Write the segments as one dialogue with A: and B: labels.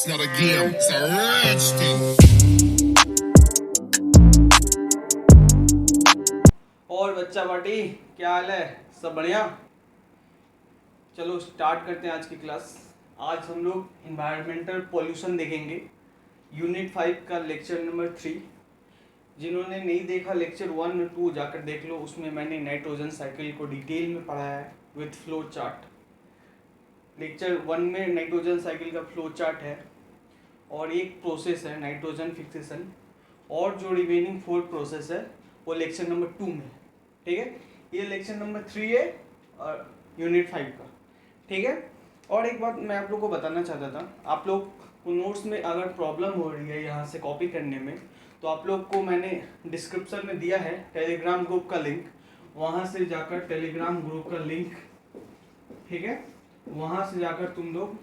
A: It's not a game, it's a rich thing.
B: और बच्चा party क्या हाल है? सब बढ़िया। चलो स्टार्ट करते हैं आज की क्लास। आज हम लोग इन्वायरमेंटल पॉल्यूशन देखेंगे, यूनिट 5 का लेक्चर नंबर 3। जिन्होंने नहीं देखा लेक्चर 1 और 2 जाकर देख लो, उसमें मैंने नाइट्रोजन साइकिल को डिटेल में पढ़ाया है विथ फ्लो चार्ट। लेक्चर 1 में नाइट्रोजन साइकिल का फ्लो चार्ट है और एक प्रोसेस है नाइट्रोजन फिक्सेशन, और जो रिमेनिंग 4 प्रोसेस है वो लेक्चर नंबर 2 में। ठीक है, ये लेक्चर नंबर 3 है और यूनिट 5 का। ठीक है, और एक बात मैं आप लोग को बताना चाहता था, आप लोग को नोट्स में अगर प्रॉब्लम हो रही है यहाँ से कॉपी करने में, तो आप लोग को मैंने डिस्क्रिप्शन में दिया है टेलीग्राम ग्रुप का लिंक, वहाँ से जाकर टेलीग्राम ग्रुप का लिंक, ठीक है, वहाँ से जाकर तुम लोग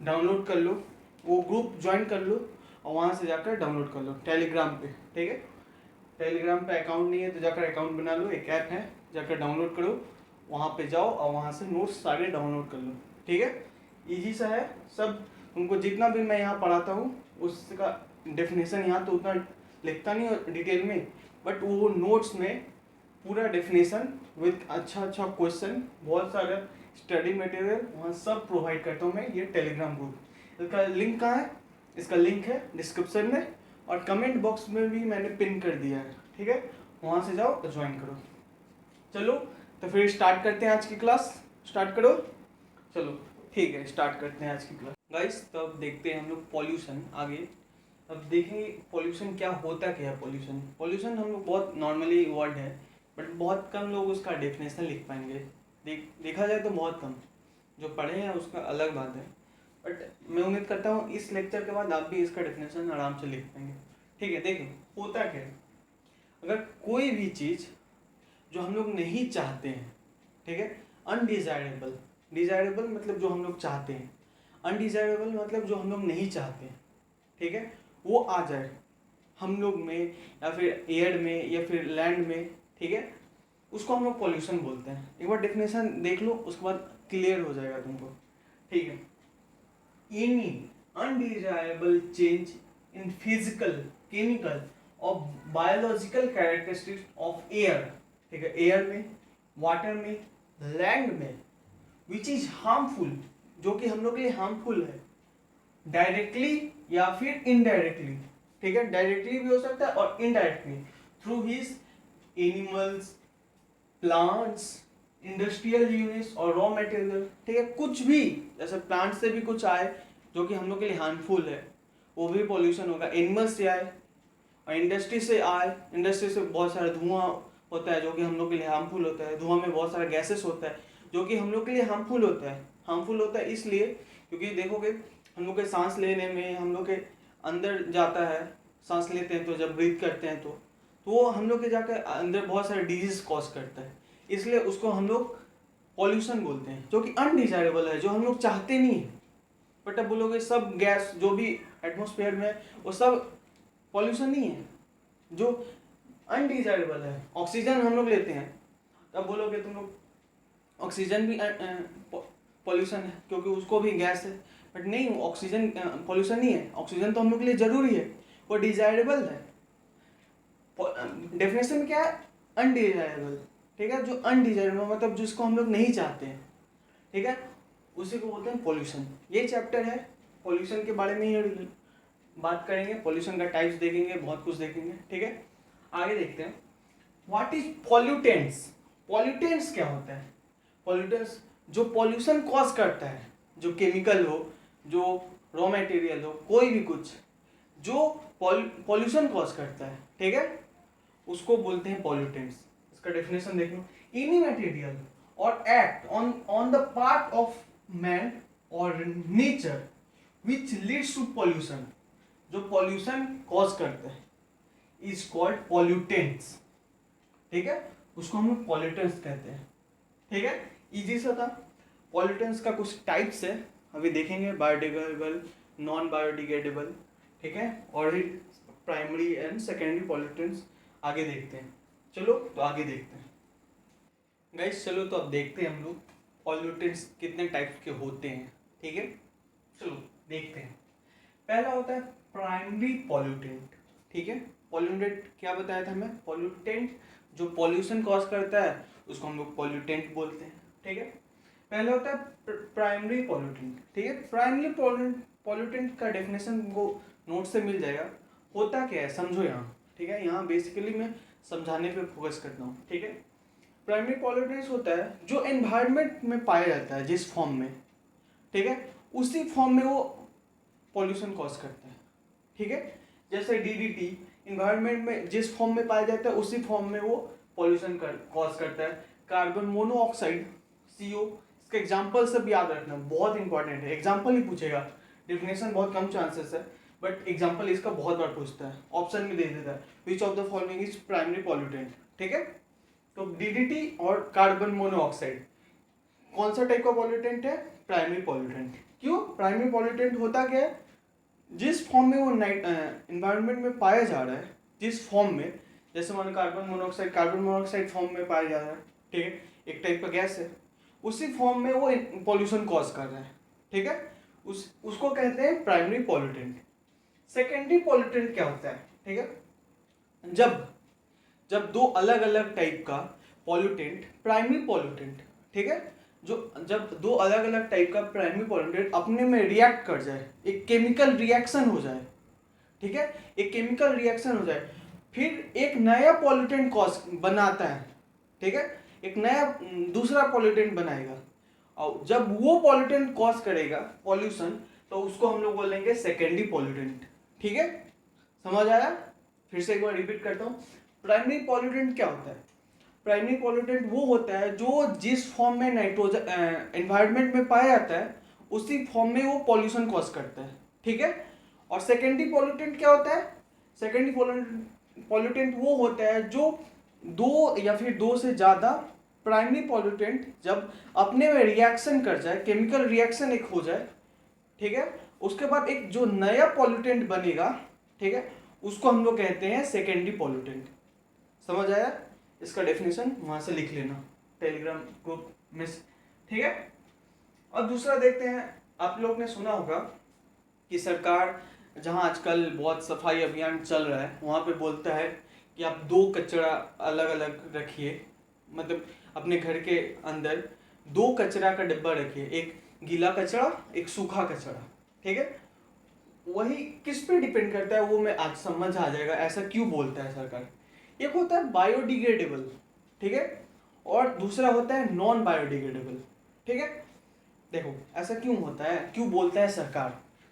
B: डाउनलोड कर लो, वो ग्रुप ज्वाइन कर लो और वहाँ से जाकर डाउनलोड कर लो टेलीग्राम पे। ठीक है, टेलीग्राम पे अकाउंट नहीं है तो जाकर अकाउंट बना लो, एक ऐप है, जाकर डाउनलोड करो, वहाँ पे जाओ और वहाँ से नोट्स सारे डाउनलोड कर लो। ठीक है, इजी सा है सब। तुमको जितना भी मैं यहाँ पढ़ाता हूँ उसका डेफिनेशन यहाँ तो उतना लिखता नहीं हूँ डिटेल में, बट वो नोट्स में पूरा डेफिनेशन विथ अच्छा क्वेश्चन, बहुत सारा स्टडी मटेरियल वहाँ सब प्रोवाइड करता हूँ मैं, ये टेलीग्राम ग्रुप। इसका लिंक कहाँ है? इसका लिंक है डिस्क्रिप्शन में और कमेंट बॉक्स में भी मैंने पिन कर दिया है। ठीक है, वहाँ से जाओ तो ज्वाइन करो। चलो तो फिर स्टार्ट करते हैं आज की क्लास। स्टार्ट करो, चलो ठीक है, स्टार्ट करते हैं आज की क्लास। गाइस तो अब देखते हैं हम लोग पॉल्यूशन आगे। अब देखेंगे पॉल्यूशन क्या होता, क्या है पॉल्यूशन। पॉल्यूशन हम लोग बहुत नॉर्मली वर्ड है, बट बहुत कम लोग उसका डेफिनेशन लिख पाएंगे। देखा जाए तो बहुत कम, जो पढ़े हैं उसका अलग बात है, बट मैं उम्मीद करता हूँ इस लेक्चर के बाद आप भी इसका डेफिनेशन आराम से लिख पाएंगे। ठीक है, देखिए होता क्या है, अगर कोई भी चीज़ जो हम लोग नहीं चाहते हैं, ठीक है, अनडिजायरेबल, डिजायरेबल मतलब जो हम लोग चाहते हैं, अनडिजायरेबल मतलब जो हम लोग नहीं चाहते हैं, ठीक है, वो आ जाए हम लोग में या फिर एयर में या फिर लैंड में, ठीक है, उसको हम लोग पॉल्यूशन बोलते हैं। एक बार डेफिनेशन देख लो, उसके बाद क्लियर हो जाएगा तुमको। ठीक है, any undesirable change in physical, chemical or biological characteristics of air, ठीक है, एयर में, वाटर में, लैंड में, विच इज हार्मफुल, जो कि हम लोग के लिए हार्मफुल है, डायरेक्टली या फिर इनडायरेक्टली। ठीक है, डायरेक्टली भी हो सकता है और indirectly, through his animals, plants, industrial units और रॉ मटेरियल। ठीक है, कुछ भी, जैसे प्लांट से भी कुछ आए जो कि हम लोग के लिए हार्मफुल है, वो भी पॉल्यूशन होगा। एनिमल्स से आए और इंडस्ट्री से आए, इंडस्ट्री से बहुत सारा धुआं होता है जो कि हम लोग के लिए हार्मफुल होता है। धुआं में बहुत सारा गैसेस होता है जो कि हम लोग के लिए हार्मफुल होता है। हार्मफुल होता है इसलिए क्योंकि देखोगे हम लोग के सांस लेने में, हम लोग के अंदर जाता है, सांस लेते हैं तो जब ब्रीथ करते हैं तो वो हम लोग के जाकर अंदर बहुत सारे डिजीज कॉज करता है, इसलिए उसको हम लोग पॉल्यूशन बोलते हैं, जो कि अनडिजायरेबल है, जो हम लोग चाहते नहीं है। बट अब बोलोगे सब गैस जो भी एटमॉस्फेयर में वो सब पॉल्यूशन नहीं है, जो अनडिजायरेबल है। ऑक्सीजन हम लोग लेते हैं, तब बोलोगे तुम लोग ऑक्सीजन भी पॉल्यूशन है क्योंकि उसको भी गैस है, बट नहीं, ऑक्सीजन पॉल्यूशन नहीं है। ऑक्सीजन तो हम लोग के लिए जरूरी है, वो डिजायरेबल है। डेफिनेशन में क्या है? अनडिजायरेबल। ठीक है, जो अनडिजायरेबल मतलब जिसको हम लोग नहीं चाहते हैं, ठीक है, उसी को बोलते हैं पॉल्यूशन। ये चैप्टर है पॉल्यूशन के बारे में ही बात करेंगे, पॉल्यूशन का टाइप्स देखेंगे, बहुत कुछ देखेंगे। ठीक है, आगे देखते हैं व्हाट इज पॉल्यूटेंट्स। पॉल्यूटेंट्स क्या होता है? पॉल्यूटेंट्स जो पॉल्यूशन कॉज करता है, जो केमिकल हो, जो रॉ मटेरियल हो, कोई भी कुछ जो पॉल्यूशन कॉज करता है, ठीक है, उसको बोलते हैं पॉल्यूटेंट्स। इसका डेफिनेशन देख लो, any material or act on the part of man or nature which leads to pollution, जो पॉल्यूशन कॉज करते हैं, इज कॉल्ड पॉल्यूटेंट्स। ठीक है, उसको हम लोग पॉल्यूटेंट्स कहते हैं। ठीक है, इजी सा था। पॉल्यूटेंट्स का कुछ टाइप्स है, अभी देखेंगे, बायोडिग्रेडेबल, नॉन बायोडिग्रेडेबल, ठीक है, और प्राइमरी एंड सेकेंडरी पॉल्यूटेंट्स आगे देखते हैं। चलो तो आगे देखते हैं गाइस। चलो तो अब देखते हैं हम लोग पॉल्यूटेंट्स कितने टाइप्स के होते हैं। ठीक है, चलो देखते हैं। पहला होता है प्राइमरी पॉल्यूटेंट। ठीक है, पॉल्यूटेंट क्या बताया था हमें? पॉल्यूटेंट जो पॉल्यूशन कॉज करता है उसको हम लोग पॉल्यूटेंट बोलते हैं। ठीक है, पहला होता है प्राइमरी पॉल्यूटेंट। ठीक है, प्राइमरी पॉल्यूटेंट का डेफिनेशन वो नोट से मिल जाएगा। होता क्या है समझो यहाँ। ठीक है, यहाँ बेसिकली मैं समझाने पे फोकस करता हूँ। ठीक है, प्राइमरी पॉल्यूटेंट्स होता है जो एनवायरनमेंट में पाया जाता है जिस फॉर्म में, ठीक है, उसी फॉर्म में वो पॉल्यूशन कॉज करता है। ठीक है, जैसे डीडीटी इन्वायरमेंट में जिस फॉर्म में पाया जाता है उसी फॉर्म में वो पॉल्यूशन कॉज करता है। कार्बन मोनोऑक्साइड CO, इसका एग्जाम्पल सब याद रखना बहुत इंपॉर्टेंट है। एग्जाम्पल ही पूछेगा, डेफिनेशन बहुत कम चांसेस है, बट एग्जाम्पल इसका बहुत बार पूछता है, ऑप्शन में दे देता है which of the following is primary pollutant. ठीक है, तो डीडीटी और कार्बन मोनोऑक्साइड कौन सा टाइप का पॉल्यूटेंट है? Primary pollutant. क्यों प्राइमरी पॉल्यूटेंट? होता क्या है, जिस फॉर्म में वो एनवायरनमेंट में पाया जा रहा है, जिस फॉर्म में, जैसे मान कार्बन मोनोऑक्साइड फॉर्म में पाया जा रहा है, ठीक है, एक टाइप का गैस है, उसी फॉर्म में वो पॉल्यूशन कॉज कर रहा है। ठीक है, उसको कहते हैं प्राइमरी पॉल्यूटेंट। सेकेंडरी पॉल्यूटेंट क्या होता है? ठीक है, जब दो अलग अलग टाइप का पॉल्यूटेंट, प्राइमरी पॉल्यूटेंट, ठीक है, जो जब दो अलग अलग टाइप का प्राइमरी पॉल्यूटेंट अपने में रिएक्ट कर जाए, एक केमिकल रिएक्शन हो जाए, ठीक है, एक केमिकल रिएक्शन हो जाए, फिर एक नया पॉल्यूटेंट कॉज बनाता है। ठीक है, एक नया दूसरा पॉल्यूटेंट बनाएगा, और जब वो पॉल्यूटेंट कॉज करेगा पॉल्यूशन, तो उसको हम लोग बोलेंगे सेकेंडरी पॉल्यूटेंट। ठीक है, समझ आया? फिर से एक बार रिपीट करता हूँ। प्राइमरी पॉल्यूटेंट क्या होता है? प्राइमरी पॉल्यूटेंट वो होता है जो जिस फॉर्म में नाइट्रोजन एनवायरनमेंट में पाया जाता है उसी फॉर्म में वो पॉल्यूशन कॉज करता है। ठीक है, और सेकेंडरी पॉल्यूटेंट क्या होता है? सेकेंडरी पॉल्यूटेंट वो होता है जो दो या फिर दो से ज़्यादा प्राइमरी पॉल्यूटेंट जब अपने में रिएक्शन कर जाए, केमिकल रिएक्शन एक हो जाए, ठीक है, उसके बाद एक जो नया पॉल्यूटेंट बनेगा, ठीक है, उसको हम लोग कहते हैं सेकेंडरी पॉल्यूटेंट। समझ आया? इसका डेफिनेशन वहां से लिख लेना टेलीग्राम ग्रुप में। ठीक है, और दूसरा देखते हैं। आप लोग ने सुना होगा कि सरकार जहां आजकल बहुत सफाई अभियान चल रहा है वहां पे बोलता है कि आप दो कचरा अलग अलग रखिए, मतलब अपने घर के अंदर दो कचरा का डिब्बा रखिए, एक गीला कचरा एक सूखा कचरा। ठीक है, वही किस पे डिपेंड करता है वो मैं आज समझ आ जाएगा ऐसा क्यों बोलता है सरकार। एक होता है बायोडिग्रेडेबल, ठीक है, और दूसरा होता है नॉन बायोडिग्रेडेबल। ठीक है, देखो ऐसा क्यों होता है, क्यों बोलता है सरकार,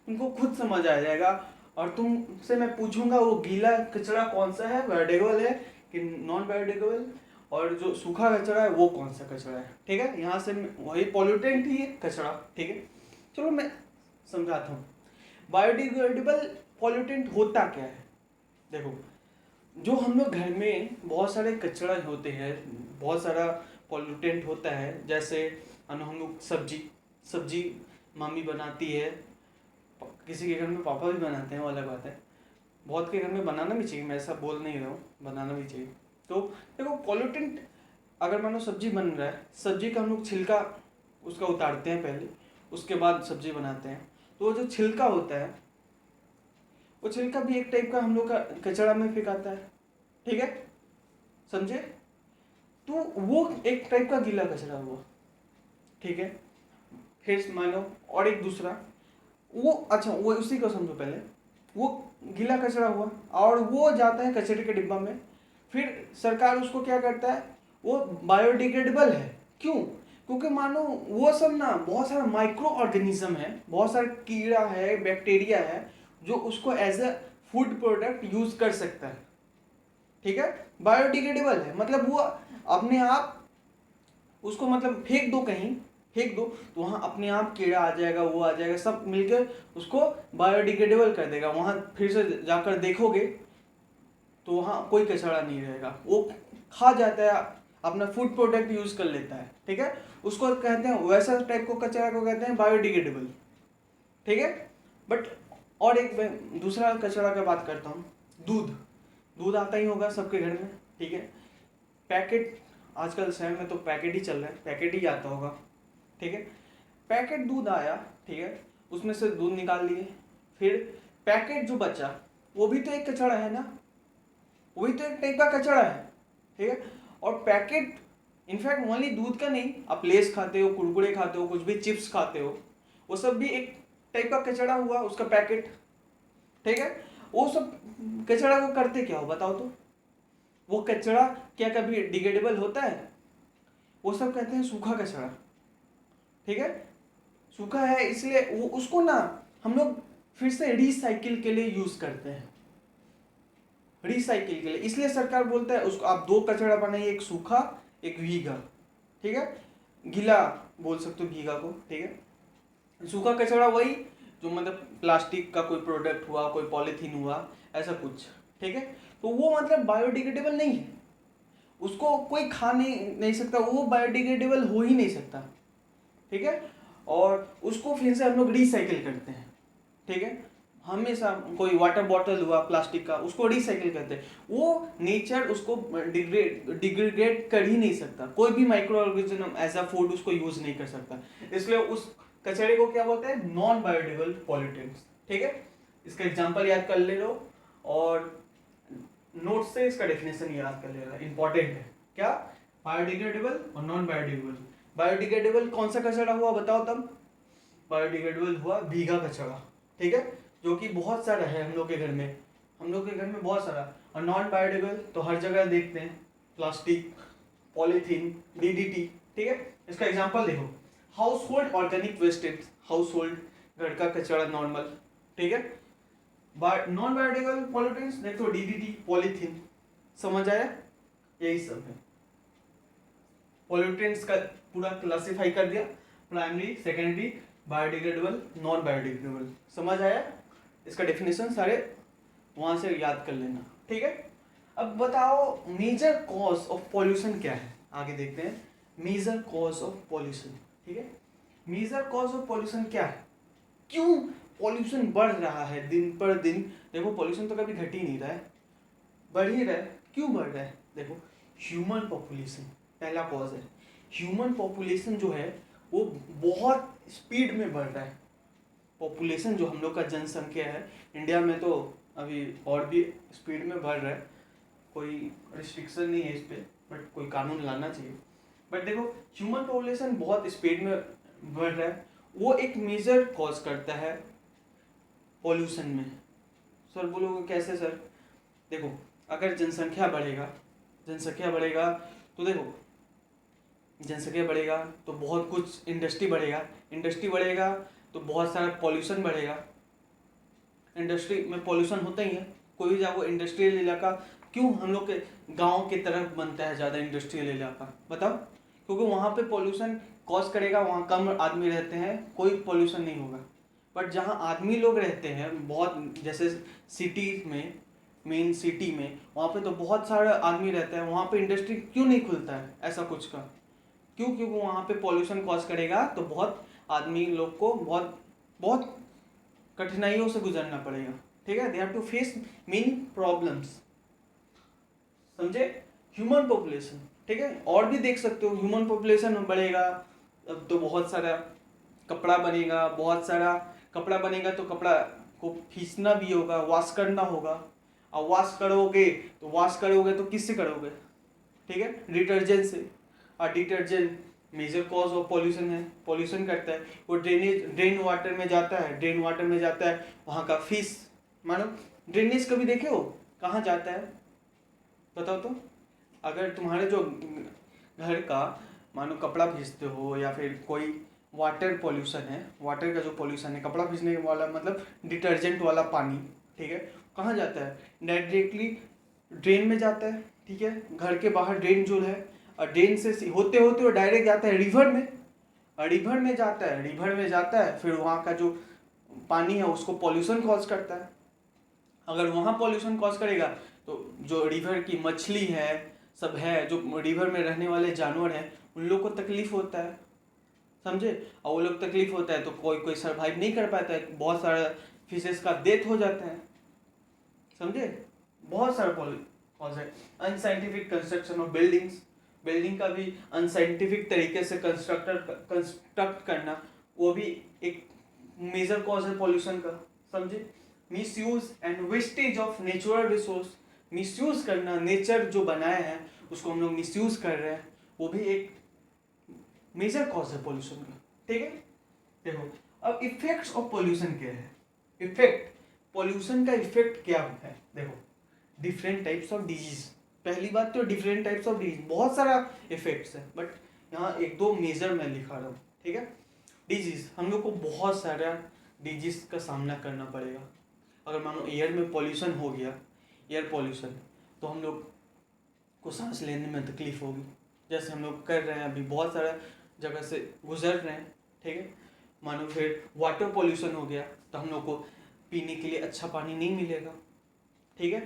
B: तुमको खुद समझ आ जाएगा। और तुमसे मैं पूछूंगा वो गीला कचरा कौन सा है, बायोडिग्रेडेबल है कि नॉन बायोडिग्रेडेबल, और जो सूखा कचरा है वो कौन सा कचरा है। ठीक है, यहाँ से वही पॉल्यूटेंट ही है कचरा। ठीक है, चलो मैं समझाता हूँ। बायोडिग्रेडेबल पॉल्यूटेंट होता क्या है? देखो, जो हम लोग घर में बहुत सारे कचरा होते हैं, बहुत सारा पॉल्यूटेंट होता है, जैसे हम लोग सब्जी मम्मी बनाती है, किसी के घर में पापा भी बनाते हैं, वो अलग बात है, बहुत के घर में बनाना भी चाहिए, मैं ऐसा बोल नहीं रहा हूँ, बनाना भी चाहिए। तो देखो पॉल्यूटेंट, अगर मानो सब्जी बन रहा है, सब्जी का हम लोग छिलका उसका उतारते हैं पहले, उसके बाद सब्जी बनाते हैं, तो वो जो छिलका होता है वो छिलका भी एक टाइप का हम लोग का कचरा में फेंकाता है। ठीक है, समझे? तो वो एक टाइप का गीला कचरा हुआ। ठीक है, फिर मानो और एक दूसरा वो, अच्छा वो उसी को समझो पहले, वो गीला कचरा हुआ और वो जाता है कचरे के डिब्बा में, फिर सरकार उसको क्या करता है, वो बायोडिग्रेडेबल है। क्यों? क्योंकि मानो वो सब ना बहुत सारा माइक्रो ऑर्गेनिज्म है, बहुत सारा कीड़ा है, बैक्टीरिया है, जो उसको as a food product use कर सकता है। ठीक है, बायोडिग्रेडेबल है, मतलब वो अपने आप उसको मतलब फेंक दो, कहीं फेंक दो तो वहाँ अपने आप कीड़ा आ जाएगा, वो आ जाएगा, सब मिलकर उसको बायोडिग्रेडेबल कर देगा। वहाँ फिर से जाकर देखोगे तो वहाँ कोई कचरा नहीं रहेगा, वो खा जाता है, अपना फूड प्रोडक्ट यूज कर लेता है। ठीक है, उसको कहते हैं, वैसा टाइप को कचरा को कहते हैं बायोडिग्रेडेबल। ठीक है, बट और एक दूसरा कचरा की बात करता हूँ, दूध आता ही होगा सबके घर में। ठीक है, पैकेट, आजकल शहर में तो पैकेट ही चल रहा है, पैकेट ही आता होगा। ठीक है, पैकेट दूध आया, ठीक है, उसमें से दूध निकाल लिए। फिर पैकेट जो बचा वो भी तो एक कचरा है ना, वो भी तो एक टाइप का कचरा है, ठीक है। और पैकेट इनफैक्ट ओनली दूध का नहीं, आप लेस खाते हो, कुरकुरे खाते हो, कुछ भी चिप्स खाते हो, वो सब भी एक टाइप का कचरा हुआ, उसका पैकेट, ठीक है। वो सब कचरा को करते क्या हो बताओ तो? वो कचरा क्या कभी डिग्रेडेबल होता है? वो सब कहते हैं सूखा कचरा, ठीक है। सूखा है इसलिए वो उसको ना हम लोग फिर से रिसाइकिल के लिए यूज करते हैं, रिसाइकिल के लिए। इसलिए सरकार बोलता है उसको आप दो कचरा बनाइए, एक सूखा एक भीगा, ठीक है। गीला बोल सकते हो भीगा को, ठीक है। सूखा कचरा वही जो मतलब प्लास्टिक का कोई प्रोडक्ट हुआ, कोई पॉलीथीन हुआ, ऐसा कुछ, ठीक है। तो वो मतलब बायोडिग्रेडेबल नहीं है, उसको कोई खा नहीं सकता, वो बायोडिग्रेडेबल हो ही नहीं सकता, ठीक है। और उसको फिर से हम लोग रिसाइकिल करते हैं, ठीक है। हमेशा कोई वाटर बॉटल हुआ प्लास्टिक का, उसको रिसाइकिल करते हैं। वो नेचर उसको डिग्रेडेट कर ही नहीं सकता, कोई भी micro organism as a food उसको यूज नहीं कर सकता। इसलिए उस कचरे को क्या बोलते हैं? नॉन बायोडिग्रेडेबल पॉल्यूटेंट्स, ठीक है। इसका एग्जांपल याद कर ले लो और नोट से इसका डेफिनेशन याद कर लेना, इंपॉर्टेंट है। क्या? बायोडिग्रेडेबल और नॉन बायोडिग्रेडेबल। बायोडिग्रेडेबल कौन सा कचरा हुआ बताओ तब? बायोडिग्रेडेबल हुआ भीगा कचरा, ठीक है, जो कि बहुत सारा है हम लोग के घर में, हम लोग के घर में बहुत सारा। और नॉन बायोडिग्रेडेबल तो हर जगह देखते हैं, प्लास्टिक, पॉलीथीन, डीडीटी, ठीक है। इसका एग्जांपल देखो, house hold organic wastage, house hold घर का कचरा नॉर्मल, ठीक है। नॉन बायोडिग्रेडेबल पॉल्यूटेंट्स देखो डीडीटी, पॉलीथीन, समझ आया? यही सब है। पॉल्यूटेंट्स का पूरा क्लासिफाई कर दिया, primary, secondary, biodegradable, non biodegradable, समझ आया? इसका डेफिनेशन सारे वहां से याद कर लेना, ठीक है। अब बताओ मेजर कॉज ऑफ पॉल्यूशन क्या है, आगे देखते हैं। मेजर कॉज ऑफ पॉल्यूशन, ठीक है। मेजर कॉज ऑफ पॉल्यूशन क्या है? क्यों पॉल्यूशन बढ़ रहा है दिन पर दिन? देखो पॉल्यूशन तो कभी घट ही नहीं रहा है, बढ़ ही रहा है। क्यों बढ़ रहा है? देखो ह्यूमन पॉपुलेशन पहला कॉज है। ह्यूमन पॉपुलेशन जो है वो बहुत स्पीड में बढ़ रहा है। पॉपुलेशन जो हम लोग का जनसंख्या है इंडिया में तो अभी और भी स्पीड में बढ़ रहा है, कोई रिस्ट्रिक्शन नहीं है इस पर, बट कोई कानून लाना चाहिए। बट देखो ह्यूमन पॉपुलेशन बहुत स्पीड में बढ़ रहा है, वो एक मेजर कॉज करता है पॉल्यूशन में। सर बोलोगे कैसे सर? देखो अगर जनसंख्या बढ़ेगा, जनसंख्या बढ़ेगा तो देखो जनसंख्या बढ़ेगा तो बहुत कुछ, इंडस्ट्री बढ़ेगा, इंडस्ट्री बढ़ेगा तो बहुत सारा पॉल्यूशन बढ़ेगा। इंडस्ट्री में पॉल्यूशन होता ही है, कोई भी जाओ इंडस्ट्रियल इलाका, क्यों हम लोग के गांव की तरफ बनता है ज़्यादा इंडस्ट्रियल इलाका बताओ? क्योंकि वहाँ पे पॉल्यूशन कॉज करेगा, वहाँ कम आदमी रहते हैं, कोई पॉल्यूशन नहीं होगा। बट जहाँ आदमी लोग रहते हैं बहुत, जैसे सिटी में, मेन सिटी में, वहाँ पे तो बहुत सारा आदमी रहता है, वहाँ पे इंडस्ट्री क्यों नहीं खुलता है ऐसा कुछ का? क्यों? क्योंकि वहाँ पे पॉल्यूशन कॉज करेगा तो बहुत आदमी लोग को बहुत बहुत कठिनाइयों से गुजरना पड़ेगा, ठीक है। They have to face many problems, समझे? ह्यूमन पॉपुलेशन, ठीक है। और भी देख सकते हो ह्यूमन पॉपुलेशन बढ़ेगा अब तो बहुत सारा कपड़ा बनेगा, बहुत सारा कपड़ा बनेगा तो कपड़ा को खींचना भी होगा, वॉश करना होगा। और वॉश करोगे तो किससे करोगे? ठीक है, डिटर्जेंट से। और detergent major cause of pollution है, पॉल्यूशन करता है। वो ड्रेन वाटर में जाता है, ड्रेन वाटर में जाता है, वहाँ का फिश, मानो ड्रेनेज कभी देखे हो कहाँ जाता है बताओ तो? अगर तुम्हारे जो घर का मानो कपड़ा भीजते हो या फिर कोई वाटर पॉल्यूशन है, वाटर का जो पॉल्यूशन है, कपड़ा भीजने वाला मतलब डिटर्जेंट वाला पानी, ठीक है, कहाँ जाता है? डायरेक्टली ड्रेन में जाता है, ठीक है। घर के बाहर ड्रेन जो है, और ड्रेन से होते होते वो डायरेक्ट जाता है रिवर में, और रिवर में जाता है फिर वहाँ का जो पानी है उसको पॉल्यूशन कॉज करता है। अगर वहाँ पॉल्यूशन कॉज करेगा तो जो रिवर की मछली है, सब है, जो रिवर में रहने वाले जानवर हैं, उन लोग को तकलीफ होता है, समझे? और वो लोग तकलीफ होता है तो कोई सर्वाइव नहीं कर पाता है, बहुत सारा फिशेस का डेथ हो जाता है, समझे? बहुत सारा कॉज है। Unscientific construction of buildings, building का भी अनसाइंटिफिक तरीके से कंस्ट्रक्ट करना, वो भी एक मेजर कॉज है पॉल्यूशन का, समझे। Miss use and wastage of natural resource, miss use करना, नेचर जो बनाया है उसको हम लोग मिस यूज कर रहे हैं, वो भी एक मेजर कॉज है पॉल्यूशन का, ठीक है। देखो अब इफेक्ट्स ऑफ पॉल्यूशन क्या है। इफेक्ट, पॉल्यूशन का इफेक्ट क्या है, देखो डिफरेंट टाइप्स ऑफ डिजीज। पहली बात तो डिफरेंट टाइप्स ऑफ डिजीज, बहुत सारा इफेक्ट्स है, बट यहाँ एक दो मेजर मैं लिखा रहा हूँ, ठीक है। डिजीज, हम लोग को बहुत सारा डिजीज का सामना करना पड़ेगा। अगर मान लो एयर में पॉल्यूशन हो गया, एयर पॉल्यूशन, तो हम लोग को सांस लेने में तकलीफ होगी, जैसे हम लोग कर रहे हैं अभी, बहुत सारा जगह से गुजर रहे हैं, ठीक है। मानो फिर वाटर पॉल्यूशन हो गया तो हम लोग को पीने के लिए अच्छा पानी नहीं मिलेगा, ठीक है।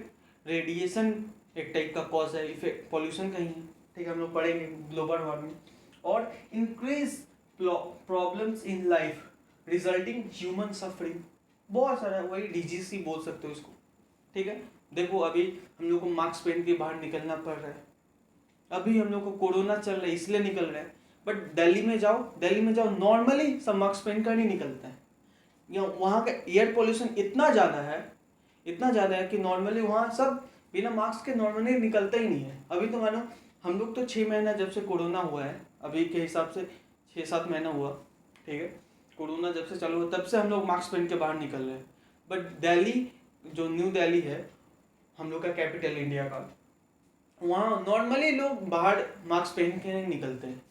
B: रेडिएशन एक टाइप का कॉज है, इफेक्ट पॉल्यूशन का ही है, ठीक है, हम लोग पढ़ेंगे ग्लोबल वार्मिंग। और increase problems in life resulting human suffering, बहुत सारा, वही डिजीज ही बोल सकते हो इसको, ठीक है। देखो अभी हम लोग को मास्क पहन के बाहर निकलना पड़ रहा है, अभी हम लोग को कोरोना चल रहा है इसलिए निकल रहा है, बट दिल्ली में जाओ नॉर्मली सब मास्क पहन कर नहीं निकलता है। वहाँ का एयर पोल्यूशन इतना ज़्यादा है कि नॉर्मली वहाँ सब बिना मास्क के नॉर्मली निकलता ही नहीं है। अभी तो मानो हम लोग तो 6 महीना जब से कोरोना हुआ है, अभी के हिसाब से 6-7 महीना हुआ, ठीक है, कोरोना जब से चालू हुआ तब से हम लोग मास्क पहन के बाहर निकल रहे हैं। बट दिल्ली, जो न्यू दिल्ली है हम लोग का कैपिटल इंडिया का, वहाँ नॉर्मली लोग बाहर मास्क पहन के नहीं निकलते हैं,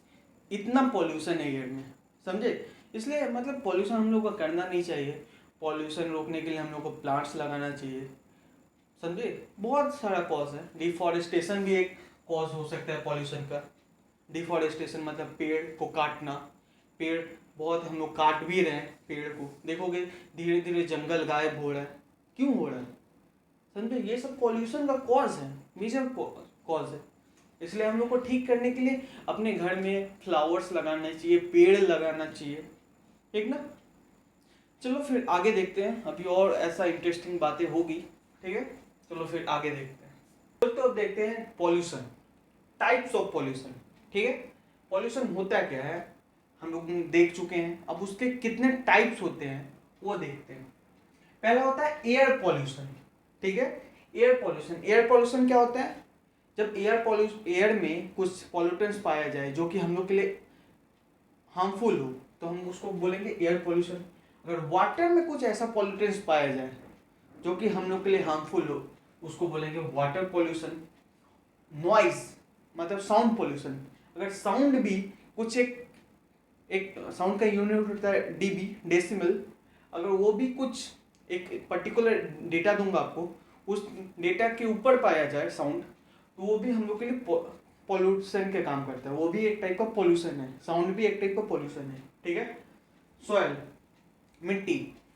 B: इतना पॉल्यूशन है एयर में, समझे। इसलिए मतलब पॉल्यूशन हम लोग को करना नहीं चाहिए। पॉल्यूशन रोकने के लिए हम लोग को प्लांट्स लगाना चाहिए, समझे। बहुत सारा कॉज है, डिफॉरेस्टेशन भी एक कॉज हो सकता है पॉल्यूशन का। डिफॉरेस्टेशन मतलब पेड़ को काटना, पेड़ बहुत हम लोग काट भी रहे हैं, पेड़ को देखोगे धीरे धीरे जंगल गायब हो रहा है, क्यों हो रहा है, समझे। ये सब पॉल्यूशन का कॉज है, मेजर कॉज है। इसलिए हम लोग को ठीक करने के लिए अपने घर में फ्लावर्स लगाना चाहिए, पेड़ लगाना चाहिए, ठीक ना। चलो फिर आगे देखते हैं, अभी और ऐसा इंटरेस्टिंग बातें होगी, ठीक है। चलो फिर आगे देखते हैं। तो अब देखते हैं पॉल्यूशन, टाइप्स ऑफ पॉल्यूशन, ठीक है। पॉल्यूशन होता क्या है हम लोग देख चुके हैं, अब उसके कितने टाइप्स होते हैं वो देखते हैं। पहला होता है एयर पॉल्यूशन, ठीक है। एयर पॉल्यूशन क्या होता है, जब एयर में कुछ पॉल्यूटेंट्स पाया जाए जो कि हम लोग के लिए हार्मफुल हो तो हम उसको बोलेंगे एयर पॉल्यूशन। अगर वाटर में कुछ ऐसा पॉल्यूटेंट्स पाया जाए जो कि हम लोग के लिए हार्मफुल हो उसको बोलेंगे वाटर पॉल्यूशन। नॉइज मतलब साउंड पॉल्यूशन, अगर साउंड भी कुछ एक साउंड का यूनिट होता है डीबी, डेसिमल, अगर वो भी कुछ एक पर्टिकुलर डेटा दूंगा आपको, उस डेटा के ऊपर पाया जाए साउंड, तो वो भी हम लोग के लिए पॉल्यूशन के काम करता है, वो भी एक टाइप का पॉल्यूशन है, साउंड भी एक टाइप का पॉल्यूशन है, ठीक है। सॉइल,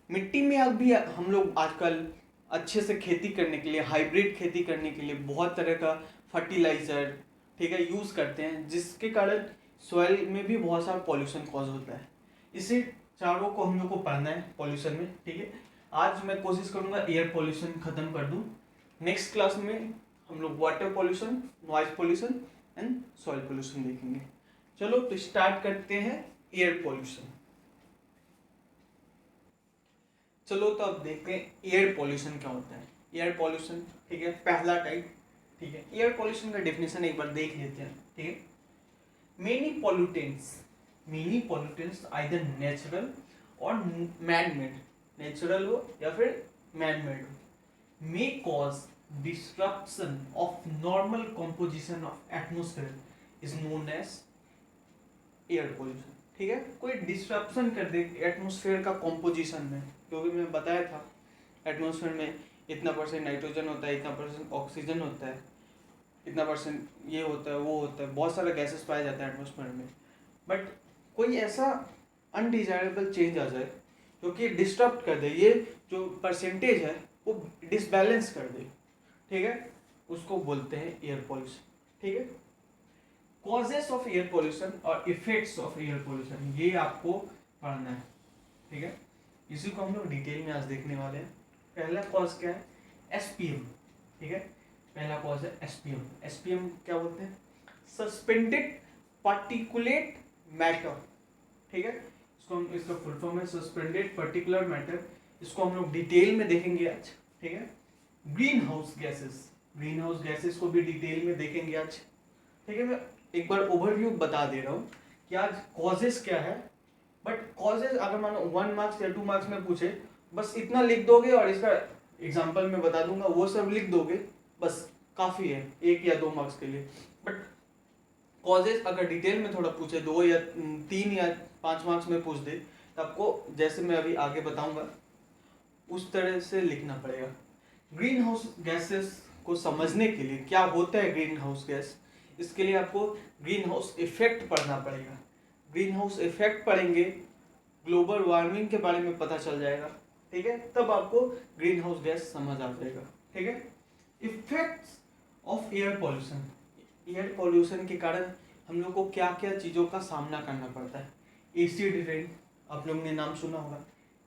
B: मिट्टी में अब भी हम लोग आजकल अच्छे से खेती करने के लिए, हाइब्रिड खेती करने के लिए बहुत तरह का फर्टिलाइजर, ठीक है, यूज़ करते हैं, जिसके कारण सॉइल में भी बहुत सारा पॉल्यूशन कॉज होता है। इसे चारों को हम लोग को पढ़ना है पॉल्यूशन में, ठीक है। आज मैं कोशिश करूंगा एयर पॉल्यूशन खत्म कर दूं, नेक्स्ट क्लास में हम लोग water pollution, noise pollution and soil pollution देखेंगे। चलो तो स्टार्ट करते हैं एयर पॉल्यूशन। चलो तो अब देखते हैं एयर पॉल्यूशन क्या होता है। एयर पॉल्यूशन, ठीक है, पहला टाइप, ठीक है। एयर पॉल्यूशन का डेफिनेशन एक बार देख लेते हैं, ठीक है। मेनी पॉल्यूटेंट्स आइदर नेचुरल और मैन मेड, नेचुरल हो या फिर मैन मेड हो, may cause disruption of normal composition of atmosphere is known as air pollution, ठीक है। कोई डिस्ट्रप्शन कर दे एटमोसफेयर का कॉम्पोजिशन में, क्योंकि मैं बताया था एटमोसफेयर में इतना परसेंट नाइट्रोजन होता है, इतना परसेंट ऑक्सीजन होता है, इतना परसेंट ये होता है वो होता है, बहुत सारे गैसेस पाए जाते हैं एटमोसफेयर में। बट कोई ऐसा अनडिजायरेबल चेंज आ जाए जो कि डिस्टर्ब कर दे, ये जो परसेंटेज है वो डिसबैलेंस कर दे, ठीक है, उसको बोलते हैं एयर पॉल्यूशन, ठीक है। कॉजेस ऑफ एयर पॉल्यूशन और इफेक्ट्स ऑफ एयर पॉल्यूशन ये आपको पढ़ना है, ठीक है। इसी को हम लोग डिटेल में आज देखने वाले हैं। पहला कॉज क्या है, एसपीएम, ठीक है। पहला कॉज है एसपीएम। एसपीएम क्या बोलते हैं, सस्पेंडेड पार्टिकुलेट मैटर, ठीक है। इसको हम, इसका फुल फॉर्म है सस्पेंडेड पर्टिकुलर मैटर। इसको हम लोग डिटेल में देखेंगे आज, ठीक है। Green house gases, green house gases को भी डिटेल में देखेंगे आज, ठीक है। मैं एक बार ओवरव्यू बता दे रहा हूँ कि आज कॉजेस क्या है, बट कॉजेस अगर मानो 1 मार्क्स या 2 मार्क्स में पूछे, बस इतना लिख दोगे और इसका एग्जाम्पल में बता दूंगा, वो सब लिख दोगे, बस काफ़ी है 1 या 2 मार्क्स के लिए। बट कॉजेस अगर डिटेल में थोड़ा पूछे, 2 या 3 या 5 मार्क्स में पूछ दे, तो आपको जैसे मैं अभी आगे बताऊंगा उस तरह से लिखना पड़ेगा। ग्रीन हाउस गैसेस को समझने के लिए क्या होता है ग्रीन हाउस गैस, इसके लिए आपको ग्रीन हाउस इफेक्ट पढ़ना पड़ेगा। ग्रीन हाउस इफेक्ट पढ़ेंगे, ग्लोबल वार्मिंग के बारे में पता चल जाएगा, ठीक है। तब आपको ग्रीन हाउस गैस समझ आ जाएगा, ठीक है। Effects of air pollution, air pollution के कारण हम लोग को क्या क्या चीज़ों का सामना करना पड़ता है। एसिड रेन, आप लोगों ने नाम सुना होगा,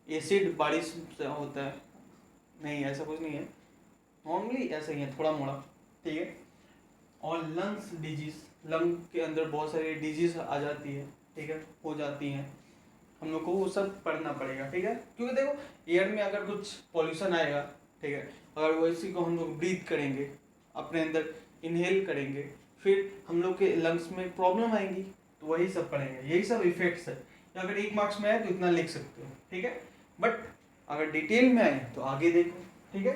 B: एसिड बारिश से होता है, नहीं ऐसा कुछ नहीं है, नॉर्मली ऐसा ही है थोड़ा मोड़ा, ठीक है। और लंग्स डिजीज, लंग के अंदर बहुत सारी डिजीज आ जाती है, ठीक है, हो जाती हैं, हम लोग को वो सब पढ़ना पड़ेगा, ठीक है। क्योंकि देखो एयर में अगर कुछ पॉल्यूशन आएगा, ठीक है, अगर वैसी को हम लोग ब्रीथ करेंगे, अपने अंदर इनहेल करेंगे, फिर हम लोग के लंग्स में प्रॉब्लम आएंगी, तो वही सब पढ़ेंगे, यही सब इफेक्ट्स है। अगर 1 मार्क्स में आए तो इतना लिख सकते हो, ठीक है। बट अगर डिटेल में आए तो आगे देखो, ठीक है।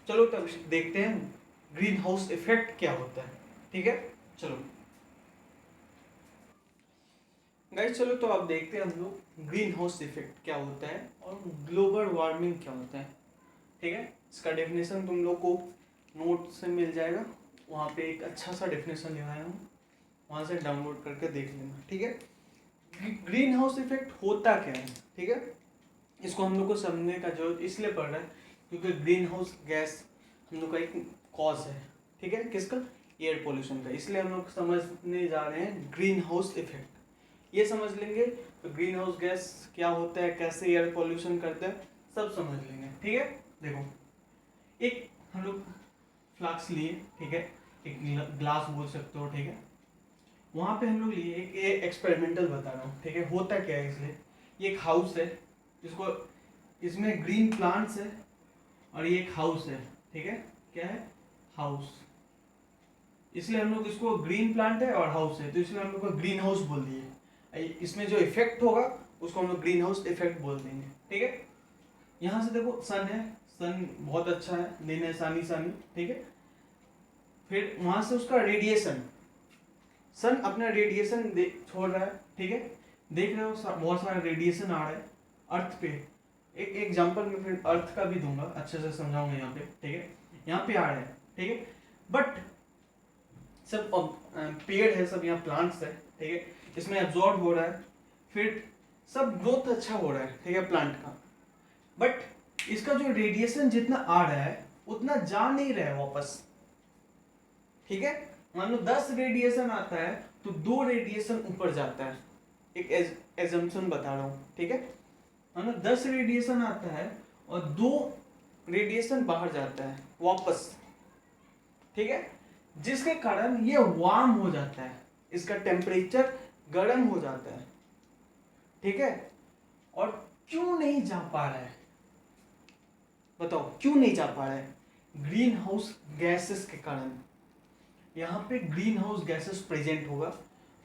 B: चलो तब देखते हैं ग्रीन हाउस इफेक्ट क्या होता है, ठीक है। चलो गाइस, चलो तो आप देखते हैं हम लोग ग्रीन हाउस इफेक्ट क्या होता है और ग्लोबल वार्मिंग क्या होता है, ठीक है। इसका डेफिनेशन तुम लोग को नोट से मिल जाएगा, वहाँ पे एक अच्छा सा डेफिनेशन लगाया हूँ, वहाँ से डाउनलोड करके देख लेना, ठीक है। ग्रीन हाउस इफेक्ट होता क्या है, ठीक है। इसको हम लोग को समझने का जरूरत इसलिए पड़ रहा है क्योंकि ग्रीन हाउस गैस हम लोग का एक कॉज है, ठीक है, किसका, एयर पोल्यूशन का। इसलिए हम लोग समझने जा रहे हैं ग्रीन हाउस इफेक्ट। ये समझ लेंगे तो ग्रीन हाउस गैस क्या होता है, कैसे एयर पोल्यूशन करता है, सब समझ लेंगे, ठीक है। देखो एक हम लोग फ्लास्क लिए, ठीक है, एक ग्लास बोल सकते हो, ठीक है। वहाँ पे हम लोग लिए एक एक्सपेरिमेंटल बता रहा हूँ, ठीक है। होता क्या है, इसलिए ये एक हाउस है, जिसको इसमें ग्रीन प्लांट्स है और ये एक हाउस है, ठीक है। क्या है, हाउस, इसलिए हम लोग इसको ग्रीन प्लांट है और हाउस है तो इसलिए हम लोग को ग्रीन हाउस बोल दिए। इसमें जो इफेक्ट होगा उसको हम लोग ग्रीन हाउस इफेक्ट बोल देंगे, ठीक है। यहाँ से देखो सन है, सन बहुत अच्छा है, दिन है सानी सानी, ठीक है। फिर वहां से उसका रेडिएशन, सन अपना रेडिएशन छोड़ रहा है, ठीक है, देख रहे हो बहुत सारा रेडिएशन आ रहा है अर्थ पे। एक एग्जांपल में फिर अर्थ का भी दूंगा, अच्छे से समझाऊंगा यहाँ पे, ठीक है। यहाँ पे आ रहा है, ठीक है, बट सब पेड़ है, सब यहाँ प्लांट्स है, ठीक है, इसमें एब्जॉर्ब हो रहा है, फिर सब ग्रोथ अच्छा हो रहा है, ठीक है, प्लांट का। बट इसका जो रेडिएशन जितना आ रहा है उतना जा नहीं रहा है वापस, ठीक है। मान लो 10 रेडिएशन आता है तो 2 रेडिएशन ऊपर जाता है, एक एजम्पशन बता रहा हूँ, ठीक है। मान लो 10 रेडिएशन आता है और 2 रेडिएशन बाहर जाता है वापस, ठीक है, जिसके कारण ये वार्म हो जाता है, इसका टेम्परेचर गर्म हो जाता है, ठीक है। और क्यों नहीं जा पा रहा है, बताओ क्यों नहीं जा पा रहा है, ग्रीन हाउस गैसेस के कारण। यहाँ पे ग्रीन हाउस गैसेस प्रेजेंट होगा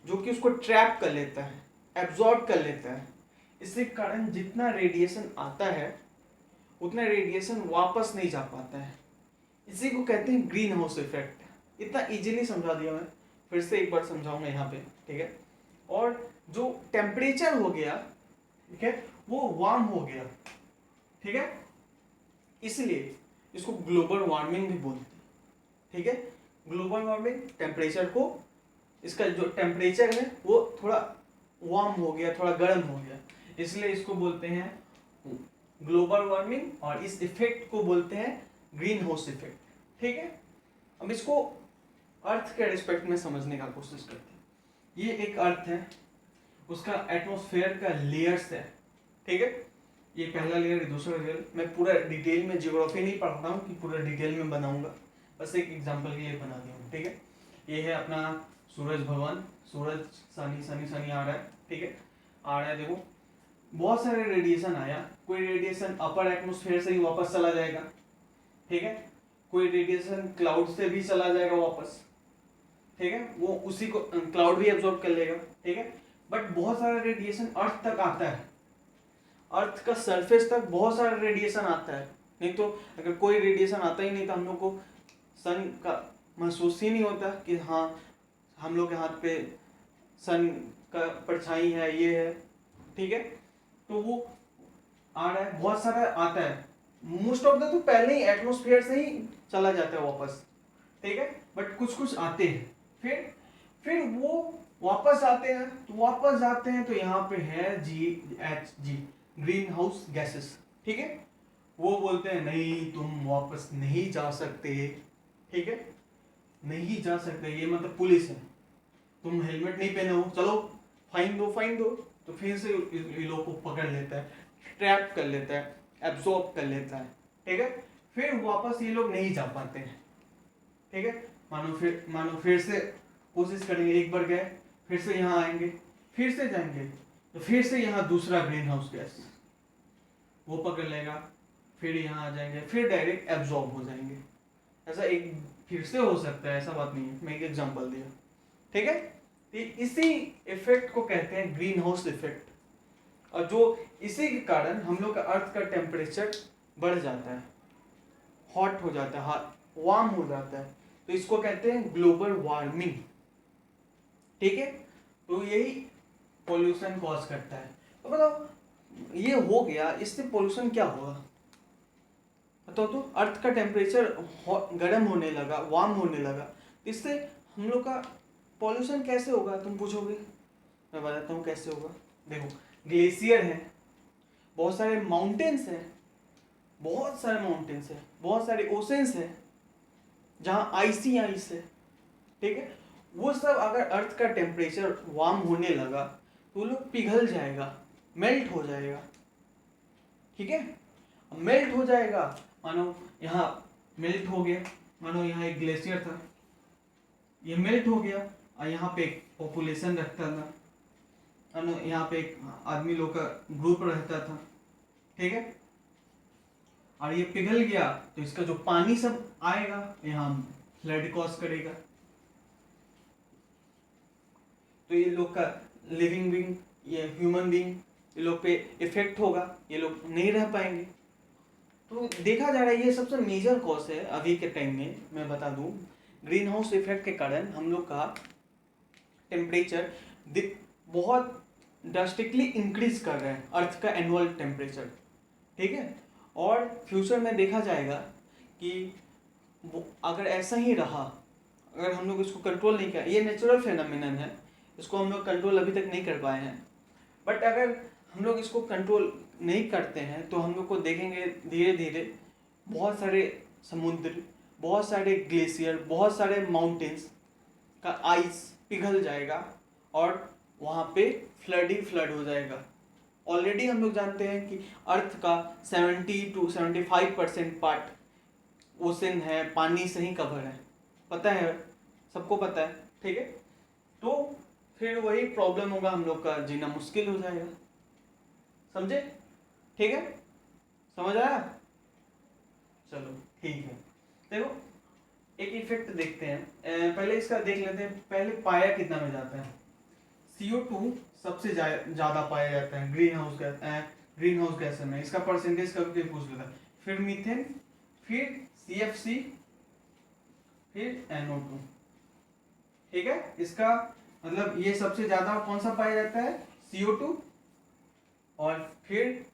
B: जो कि उसको ट्रैप कर लेता है, एब्जॉर्ब कर लेता है, इसके कारण जितना रेडिएशन आता है उतना रेडिएशन वापस नहीं जा पाता है, इसी को कहते हैं ग्रीन हाउस इफेक्ट। इतना इजीली समझा दिया मैं, फिर से एक बार समझाऊंगा यहाँ पे, ठीक है। और जो टेम्परेचर हो गया, ठीक है, वो वार्म हो गया, ठीक है, इसलिए इसको ग्लोबल वार्मिंग भी बोलते हैं, ठीक है। ग्लोबल वार्मिंग टेम्परेचर को, इसका जो टेम्परेचर है वो थोड़ा वार्म हो गया, थोड़ा गर्म हो गया, इसलिए इसको बोलते हैं ग्लोबल वार्मिंग और इस इफेक्ट को बोलते हैं ग्रीन हाउस इफेक्ट, ठीक है। अब इसको अर्थ के रिस्पेक्ट में समझने का कोशिश करते हैं। ये एक अर्थ है, उसका एटमॉस्फेयर का लेयर्स है, ठीक है। ये पहला लेयर, दूसरा लेयर, मैं पूरा डिटेल में ज्योग्राफी नहीं पढ़ता हूँ कि पूरा डिटेल में बनाऊंगा, बस एक एग्जांपल के लिए बना दिया हूँ, ठीक है। ये है अपना सूरज भगवान, सूरज सानी सानी सानी आ रहा है, ठीक है, आ रहा है, देखो बहुत सारे रेडिएशन आया, कोई रेडिएशन अपर एटमॉस्फेयर से ही वापस चला जाएगा, ठीक है, कोई रेडिएशन क्लाउड से भी चला जाएगा वापस, ठीक है, वो उसी को क्लाउड भी एब्जॉर्ब कर लेगा, ठीक है। बट बहुत सारा रेडिएशन अर्थ तक आता है, अर्थ का सरफेस तक बहुत सारा रेडिएशन आता है। नहीं तो अगर कोई रेडिएशन आता ही नहीं तो हम लोग को सन का महसूस ही नहीं होता कि हाँ हम लोग के हाथ पे सन का परछाई है, ये है, ठीक है। तो वो आ रहा है, बहुत सारा आता है, मोस्ट ऑफ द तो पहले ही एटमॉस्फेयर से ही चला जाता है वापस, ठीक है। बट कुछ कुछ आते हैं, फिर वो वापस आते हैं, तो यहाँ पे है GHG, ग्रीन हाउस गैसेस, ठीक है। वो बोलते हैं नहीं तुम वापस नहीं जा सकते, ठीक है, नहीं जा सकते, ये मतलब पुलिस है, तुम हेलमेट नहीं पहने हो, चलो फाइन दो। तो फिर से ये लोग को पकड़ लेता है, ट्रैप कर लेता है, एब्जॉर्ब कर लेता है, ठीक है। फिर वापस ये लोग नहीं जा पाते हैं, ठीक है। मानो फिर से कोशिश करेंगे, एक बार गए, फिर से यहाँ आएंगे, फिर से जाएंगे, तो फिर से यहाँ दूसरा ग्रीन हाउस गैस वो पकड़ लेगा, फिर यहाँ आ जाएंगे, फिर डायरेक्ट एब्जॉर्ब हो जाएंगे। ऐसा एक फिर से हो सकता है, ऐसा बात नहीं है, मैं एक एग्जांपल दिया, ठीक है। तो इसी इफेक्ट को कहते हैं ग्रीन हाउस इफेक्ट, और जो इसी के कारण हम लोग का अर्थ का टेम्परेचर बढ़ जाता है, हॉट हो जाता है, वार्म हो जाता है, तो इसको कहते हैं ग्लोबल वार्मिंग, ठीक है। तो यही पोल्यूशन कॉज करता है। तो बताओ ये हो गया, इससे पोल्यूशन क्या होगा बताओ। तो अर्थ का टेम्परेचर गर्म होने लगा, वार्म होने लगा, इससे हम लोग का पॉल्यूशन कैसे होगा तुम पूछोगे, मैं बताता हूँ कैसे होगा। देखो ग्लेशियर है, बहुत सारे माउंटेन्स हैं, बहुत सारे ओशंस हैं जहाँ आइसी आइस है, ठीक है। वो सब अगर अर्थ का टेम्परेचर वार्म होने लगा तो वो लोग पिघल जाएगा, मेल्ट हो जाएगा, ठीक है। मेल्ट हो जाएगा, मानो यहाँ मेल्ट हो गया, मानो यहाँ एक ग्लेशियर था, ये मेल्ट हो गया, और यहाँ पे एक पॉपुलेशन रखता था, यहाँ पे एक आदमी लोग का ग्रुप रहता था, ठीक है। और ये पिघल गया तो इसका जो पानी सब आएगा यहाँ फ्लड कॉज करेगा, तो ये लोग का लिविंग बीइंग, ये ह्यूमन बीइंग, ये लोग पे इफेक्ट होगा, ये लोग नहीं रह पाएंगे। तो देखा जा रहा है ये सबसे मेजर कॉज है अभी के टाइम में। मैं बता दूं ग्रीन हाउस इफेक्ट के कारण हम लोग का टेम्परेचर बहुत ड्रास्टिकली इंक्रीज कर रहे हैं, अर्थ का एनुअल टेम्परेचर, ठीक है। और फ्यूचर में देखा जाएगा कि अगर ऐसा ही रहा, अगर हम लोग इसको कंट्रोल नहीं किया, ये नेचुरल फिनोमिनन है, इसको हम लोग कंट्रोल अभी तक नहीं कर पाए हैं, बट अगर हम लोग इसको कंट्रोल नहीं करते हैं तो हम लोग को देखेंगे धीरे धीरे बहुत सारे समुद्र, बहुत सारे ग्लेशियर, बहुत सारे माउंटेन्स का आइस पिघल जाएगा और वहाँ पे फ्लड ही फ्लड हो जाएगा। ऑलरेडी हम लोग जानते हैं कि अर्थ का 70 to 75% पार्ट ओशन है, पानी से ही कवर है, पता है, सबको पता है, ठीक है। तो फिर वही प्रॉब्लम होगा, हम लोग का जीना मुश्किल हो जाएगा, समझे, ठीक है, समझ आया। चलो ठीक है, देखो एक इफेक्ट देखते हैं, पहले इसका देख लेते हैं, पहले पाया कितना में जाता है। CO2 सबसे ज्यादा पाया जाता है ग्रीन हाउस गैस में, इसका परसेंटेज कभी पूछ लेता है, फिर मीथेन, फिर CFC, फिर NO2, ठीक है। इसका मतलब ये सबसे ज्यादा कौन सा पाया जाता है, CO2, और फिर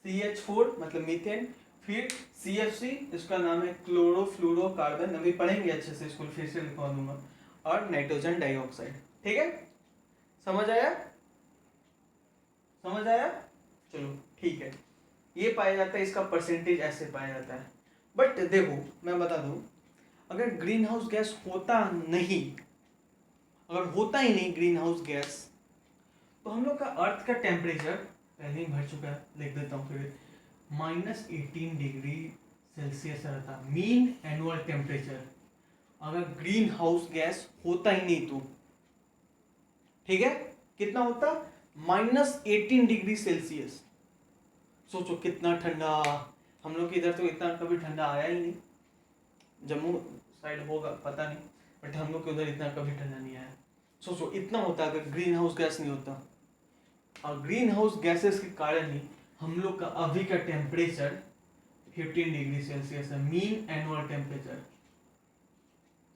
B: CH4 मतलब मीथेन, फिर CFC, इसका नाम है क्लोरोफ्लोरोकार्बन, अभी पढ़ेंगे अच्छे से, इसको फिर से लिखवा दूंगा, और नाइट्रोजन डाइऑक्साइड, ठीक है। समझ आया, चलो ठीक है, ये पाया जाता है, इसका परसेंटेज ऐसे पाया जाता है। बट देखो मैं बता दूं, अगर ग्रीन हाउस गैस होता ही नहीं ग्रीन हाउस गैस, तो हम लोग का अर्थ का टेम्परेचर पहले ही बढ़ चुका है, लिख देता हूँ फिर, -18 डिग्री सेल्सियस रहता मीन एनुअल टेम्परेचर, अगर ग्रीन हाउस गैस होता ही नहीं तो, ठीक है। कितना होता, -18 डिग्री सेल्सियस। सोचो कितना ठंडा। हम लोग के इधर तो इतना कभी ठंडा आया ही नहीं, जम्मू साइड होगा पता नहीं, बट हम लोग के उधर इतना कभी ठंडा नहीं आया। सोचो इतना होता अगर ग्रीन हाउस गैस नहीं होता। और ग्रीन हाउस गैसेस के कारण ही हम लोग का अभी का टेम्परेचर 15 डिग्री सेल्सियस है, मीन एनुअल टेम्परेचर,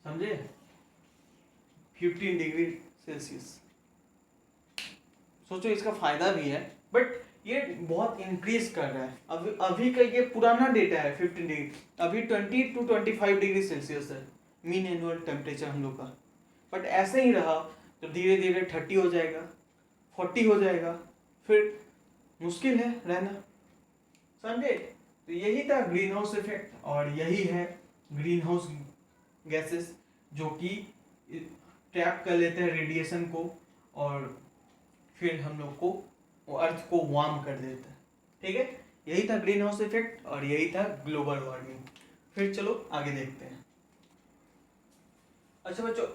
B: समझे? 15 डिग्री सेल्सियस। सोचो इसका फायदा भी है, बट ये बहुत इंक्रीज कर रहा है। अभी का ये पुराना डेटा है 15 डिग्री, अभी 20 to 25 डिग्री सेल्सियस है मीन एनुअल टेम्परेचर हम लोग का। बट ऐसे ही रहा तो धीरे धीरे 30 हो जाएगा, 40 हो जाएगा, फिर मुश्किल है रहना, समझे? तो यही था ग्रीन हाउस इफेक्ट, और यही है ग्रीन हाउस गैसेस जो कि ट्रैप कर लेते हैं रेडिएशन को, और फिर हम लोग को वो अर्थ को वार्म कर देता है। ठीक है, यही था ग्रीन हाउस इफेक्ट और यही था ग्लोबल वार्मिंग। फिर चलो आगे देखते हैं। अच्छा बच्चों,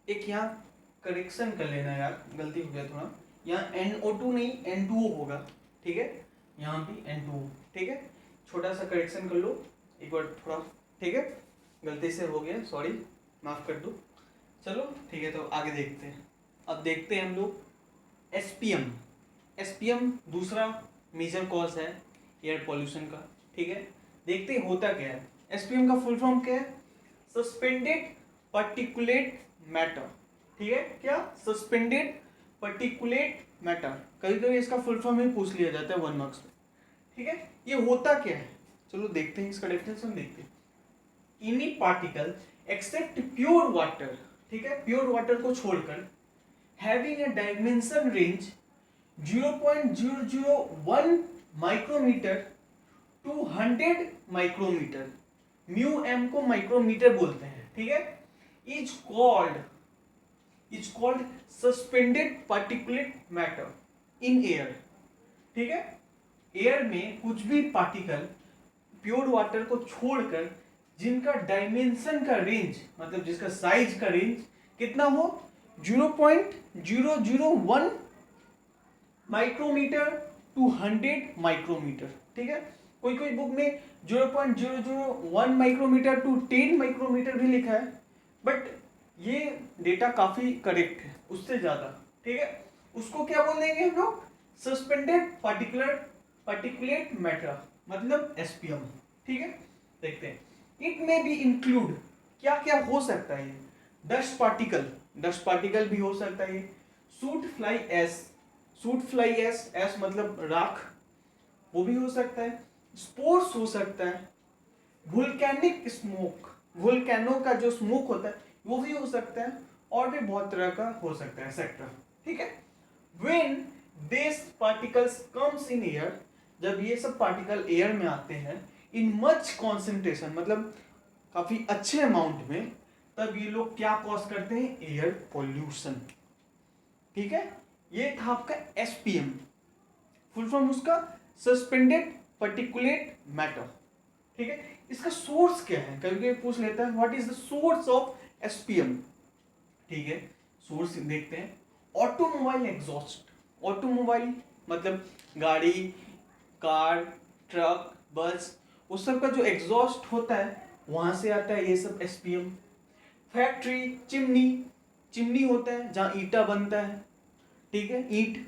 B: एक यहाँ करेक्शन कर लेना यार, गलती हो गया थोड़ा। यहाँ NO2 नहीं N2O होगा, ठीक है? यहाँ भी N2O, ठीक है? छोटा सा करेक्शन कर लो एक बार थोड़ा, ठीक है? गलती से हो गया, सॉरी, माफ कर दो। चलो ठीक है, तो आगे देखते हैं। अब देखते हैं हम लोग SPM। SPM दूसरा मेजर कॉज है एयर पॉल्यूशन का, ठीक है? देखते हैं होता क्या है। SPM का फुल फॉर्म क्या है? सस्पेंडेड पार्टिकुलेट मैटर, ठीक है? क्या? Suspended particulate matter. कभी कभी इसका फुल फॉर्म ही पूछ लिया जाता है 1 मार्क्स में, ठीक है? ये होता क्या है, चलो देखते हैं, इसका डेफिनेशन देखते हैं। Any particle except pure water, ठीक है, प्योर वाटर को छोड़कर, having a dimension range 0.001 micrometer to 100 micrometer, mu M को माइक्रोमीटर बोलते हैं, ठीक है? Is called suspended particulate matter in air, ठीक है? एयर में कुछ भी पार्टिकल प्योर वाटर को छोड़कर जिनका डायमेंशन का रेंज, मतलब जिसका साइज का रेंज कितना हो, 0.001 माइक्रोमीटर टू 100 माइक्रोमीटर, ठीक है? कोई कोई बुक में 0.001 माइक्रोमीटर टू 10 माइक्रोमीटर भी लिखा है, बट ये डेटा काफी करेक्ट है उससे ज्यादा, ठीक है? उसको क्या बोल देंगे हम लोग? सस्पेंडेड पार्टिकुलेट मैटर, मतलब SPM, ठीक है? देखते हैं। इट में बी इंक्लूड, क्या क्या हो सकता है? डस्ट पार्टिकल भी हो सकता है। सूट फ्लाई एस मतलब राख, वो भी हो सकता है। स्पोर्स हो सकता है। वोल्केनिक स्मोक, वोल्केनो का जो स्मोक होता है वो भी हो सकता है, और भी बहुत तरह का हो सकता है सेक्टर, ठीक है? When this particles comes in air, जब ये सब पार्टिकल एयर में आते हैं इन मच कॉन्सेंट्रेशन, मतलब काफी अच्छे अमाउंट में, तब ये लोग क्या कॉज करते हैं? एयर पॉल्यूशन, ठीक है? ये था आपका SPM, फुल फॉर्म उसका सस्पेंडेड पार्टिकुलेट मैटर, ठीक है? इसका सोर्स क्या है, कभी कभी पूछ लेता है, what is the source of SPM, ठीक है? सोर्स देखते हैं। ऑटोमोबाइल एग्जॉस्ट, ऑटोमोबाइल मतलब गाड़ी, कार, ट्रक, बस, उस सब का जो एग्जॉस्ट होता है वहां से आता है ये सब SPM। फैक्ट्री, चिमनी होता है जहाँ ईटा बनता है, ठीक है, ईंट,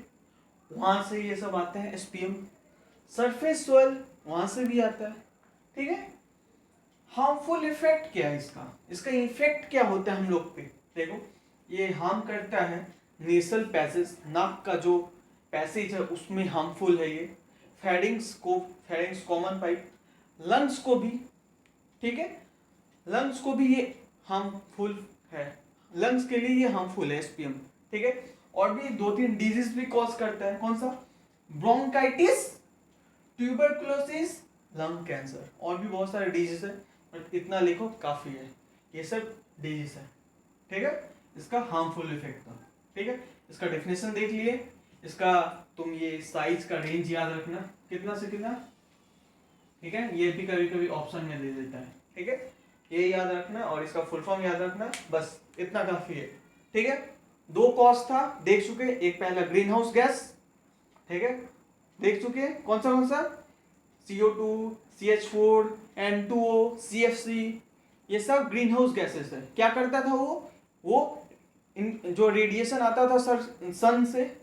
B: वहां से ये सब आता है SPM। सरफेस सोइल, वहां से भी आता है, ठीक है? हार्मफुल इफेक्ट क्या है इसका इफेक्ट क्या होता है हम लोग पे? देखो, ये हार्म करता है नेसल पैसेज, नाक का जो पैसेज है उसमें हार्मफुल है ये। फेरिंग्स कॉमन पाइप, लंग्स को भी, ठीक है, लंग्स को भी ये हार्मफुल है, लंग्स के लिए ये हार्मफुल है SPM, ठीक है? और भी 2-3 डिजीज भी कॉज करता है, कौन सा? ब्रोंकाइटिस, ट्यूबरकुलोसिस, लंग कैंसर, और भी बहुत सारे डिजीज है, बट इतना लिखो काफी है, ये सब डिजीज है, ठीक है? इसका हार्मफुल इफेक्ट था, ठीक है? इसका डेफिनेशन देख लिए, इसका तुम ये साइज का रेंज याद रखना, कितना से कितना, ठीक है? ये भी कभी कभी ऑप्शन में दे देता है, ठीक है? ये याद रखना और इसका फुल फॉर्म याद रखना, बस इतना काफी है, ठीक है? 2 कॉज था, देख चुके, एक पहला ग्रीन हाउस गैस ठीक है, देख चुके हैं कौन सा CO2, CH4, N2O, CFC, ये सब ग्रीन हाउस गैसेस है। क्या करता था वो इन जो रेडिएशन आता था सन से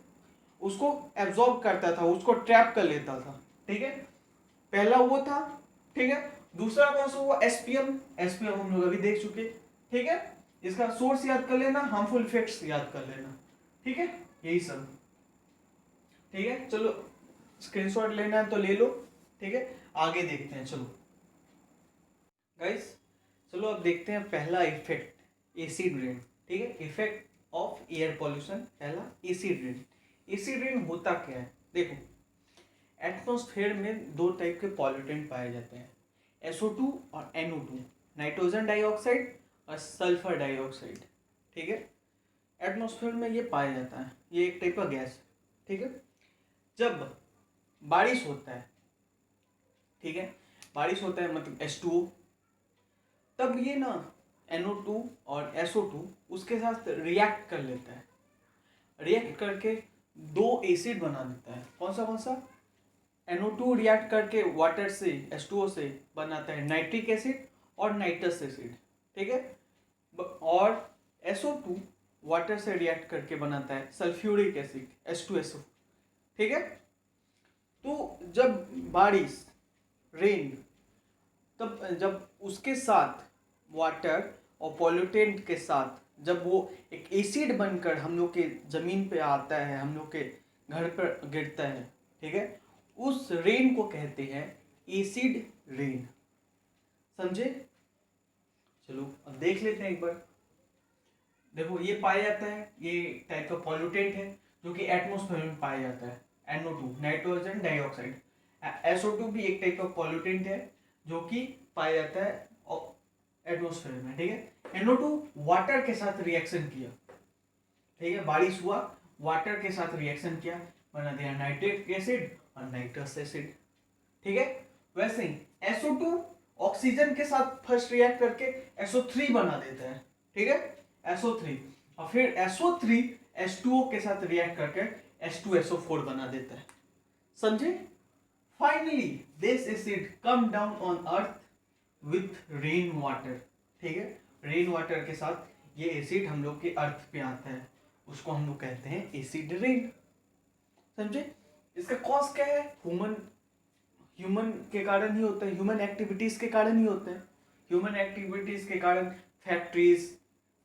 B: उसको एब्जॉर्ब करता था, उसको ट्रैप कर लेता था। ठीक है, पहला वो था। ठीक है, दूसरा कौन सा हुआ? एसपीएम हम लोग अभी देख चुके। ठीक है, इसका सोर्स याद कर लेना, हार्मफुल इफेक्ट्स याद कर लेना। ठीक है, यही सब। ठीक है, चलो स्क्रीनशॉट लेना है तो ले लो। ठीक है, आगे देखते हैं। चलो गाइस, चलो अब देखते हैं पहला इफेक्ट, एसिड रेन। ठीक है, इफेक्ट ऑफ एयर पॉल्यूशन, पहला एसिड रेन। एसिड रेन होता क्या है? देखो, एटमॉस्फेयर में दो टाइप के पॉल्यूटेंट पाए जाते हैं, SO2 और NO2, नाइट्रोजन डाइऑक्साइड और सल्फर डाइऑक्साइड। ठीक है, एटमॉस्फेयर में ये पाया जाता है, ये एक टाइप का गैस है। ठीक है, जब बारिश होता है, ठीक है, बारिश होता है मतलब H2O, तब ये ना NO2 और SO2 उसके साथ रिएक्ट कर लेता है, रिएक्ट करके दो एसिड बना देता है। कौन सा? NO2 रिएक्ट करके वाटर से H2O से बनाता है नाइट्रिक एसिड और नाइट्रस एसिड। ठीक है, और SO2 वाटर से रिएक्ट करके बनाता है सल्फ्यूरिक एसिड H2SO। ठीक है, तो जब बारिश, रेन, तब जब उसके साथ वाटर और पॉल्यूटेंट के साथ जब वो एक एसिड बनकर हम लोग के ज़मीन पे आता है, हम लोग के घर पर गिरता है, ठीक है, उस रेन को कहते हैं एसिड रेन। समझे? चलो अब देख लेते हैं एक बार। देखो, ये पाया जाता है, ये टाइप का पॉल्यूटेंट है जो कि एटमॉस्फेयर में पाया जाता है, NO2 नाइट्रोजन डाइऑक्साइड। SO2 भी एक टाइप का पॉल्यूटेंट है जो कि पाया जाता है एटमॉस्फेयर में। ठीक है, NO2 वाटर के साथ रिएक्शन किया, ठीक है, बारिश हुआ, वाटर के साथ रिएक्शन किया, बना दिया नाइट्रिक एसिड और नाइट्रस एसिड। ठीक है, वैसे ही SO2 ऑक्सीजन के साथ फर्स्ट रिएक्ट करके SO3 बना देता है। ठीक है, SO3, और फिर SO3 H2O के साथ रिएक्ट करके H2SO4 बना देता है। समझे? Finally this acid come down on earth with rain water. ठीक है, रेन वाटर के साथ ये एसिड हम लोग के अर्थ पे आता है, उसको हम लोग कहते हैं एसिड रेन। समझे? इसका कॉज क्या है? ह्यूमन के कारण ही होता है, ह्यूमन एक्टिविटीज के कारण ही होते हैं। ह्यूमन एक्टिविटीज के कारण फैक्ट्रीज,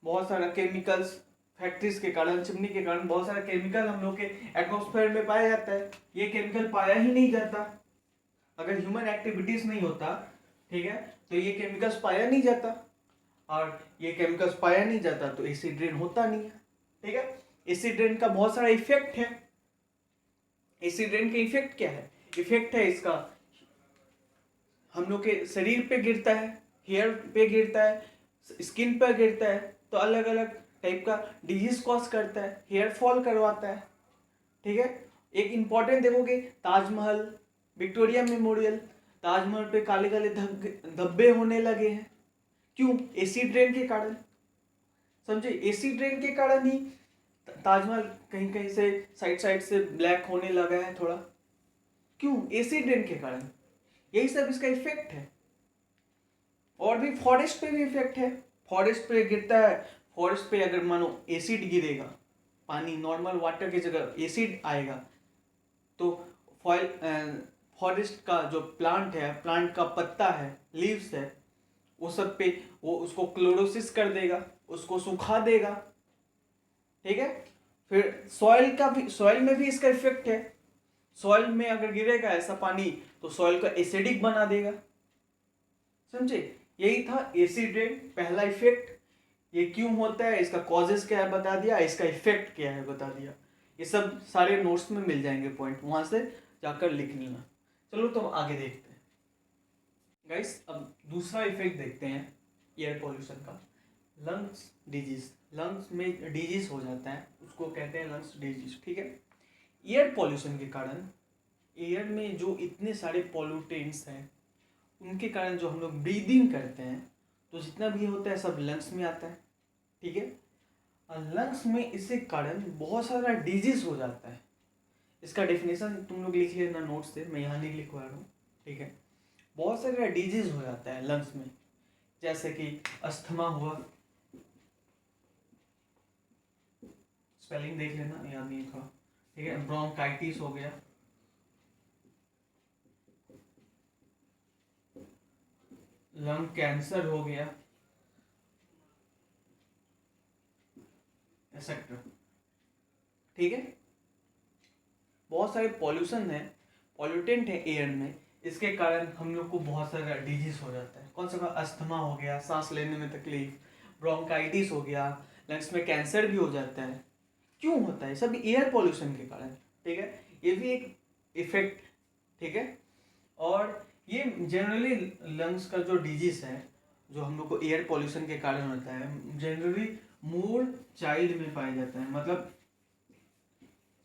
B: बहुत सारा केमिकल्स, फैक्ट्रीज के कारण, चिमनी के कारण बहुत सारा केमिकल हम लोग के एटमॉस्फेयर में पाया जाता है। ये केमिकल पाया ही नहीं जाता अगर ह्यूमन एक्टिविटीज नहीं होता। ठीक है, तो ये केमिकल्स पाया नहीं जाता, और ये केमिकल्स पाया नहीं जाता तो एसिड रेन होता नहीं है। ठीक है, एसिड रेन का बहुत सारा इफेक्ट है। एसिड रेन के इफेक्ट क्या है? इफेक्ट है इसका, हम लोग के शरीर पे गिरता है, हेयर पे गिरता है, स्किन पे गिरता है, तो अलग अलग टाइप का डिजीज कॉज करता है, हेयर फॉल करवाता है। ठीक है, एक इंपॉर्टेंट देखोगे, ताजमहल, विक्टोरिया मेमोरियल, ताजमहल पे काले काले धब्बे होने लगे हैं। क्यों? एसिड रेन के कारण। समझे? एसिड रेन के कारण ही ताजमहल कहीं कहीं से साइड से ब्लैक होने लगा है थोड़ा। क्यों? एसिड रेन के कारण। यही सब इसका इफेक्ट है। और भी फॉरेस्ट पे भी इफेक्ट है। फॉरेस्ट पे गिरता है, फॉरेस्ट पे अगर मानो एसिड गिरेगा, पानी नॉर्मल वाटर की जगह एसिड आएगा, तो फॉरेस्ट का जो प्लांट है, प्लांट का पत्ता है, लीव्स है, वो सब पे वो उसको क्लोरोसिस कर देगा, उसको सुखा देगा। ठीक है, फिर सॉइल में भी इसका इफेक्ट है। सॉइल में अगर गिरेगा ऐसा पानी तो सॉइल को एसिडिक बना देगा। समझे? यही था एसिड रेन, पहला इफेक्ट। ये क्यों होता है, इसका कॉजेस क्या है बता दिया, इसका इफेक्ट क्या है बता दिया। ये सब सारे नोट्स में मिल जाएंगे पॉइंट, वहां से जाकर लिख लेना। चलो तो आगे देखते हैं गाइस। अब दूसरा इफेक्ट देखते हैं एयर पॉल्यूशन का, लंग्स डिजीज। लंग्स में डिजीज हो जाता है, उसको कहते हैं लंग्स डिजीज। ठीक है, एयर पॉल्यूशन के कारण एयर में जो इतने सारे पॉल्यूटेंट्स हैं, उनके कारण जो हम लोग ब्रीदिंग करते हैं, तो जितना भी होता है सब लंग्स में आता है। ठीक है, और लंग्स में इसके कारण बहुत सारा डिजीज हो जाता है। इसका डेफिनेशन तुम लोग लिख लेना नोट्स से, मैं यहाँ नहीं लिखवा रहा हूँ, ठीक है। बहुत सारे डिजीज हो जाता है लंग्स में, जैसे कि अस्थमा हुआ, स्पेलिंग देख लेना, याद नहीं था, ठीक है। ब्रोंकाइटिस हो गया, लंग कैंसर हो गया, एक्सेट्रा, ठीक है। बहुत सारे पॉल्यूशन है, पॉल्यूटेंट है एयर में, इसके कारण हम लोग को बहुत सारा डिजीज हो जाता है। कौन सा? अस्थमा हो गया, सांस लेने में तकलीफ, ब्रोंकाइटिस हो गया, लंग्स में कैंसर भी हो जाता है। क्यों होता है? सब एयर पॉल्यूशन के कारण, ठीक है। ये भी एक इफेक्ट, ठीक है। और ये जनरली लंग्स का जो डिजीज है, जो हम लोग को एयर पॉल्यूशन के कारण होता है, जनरली मोर चाइल्ड में पाया जाता है, मतलब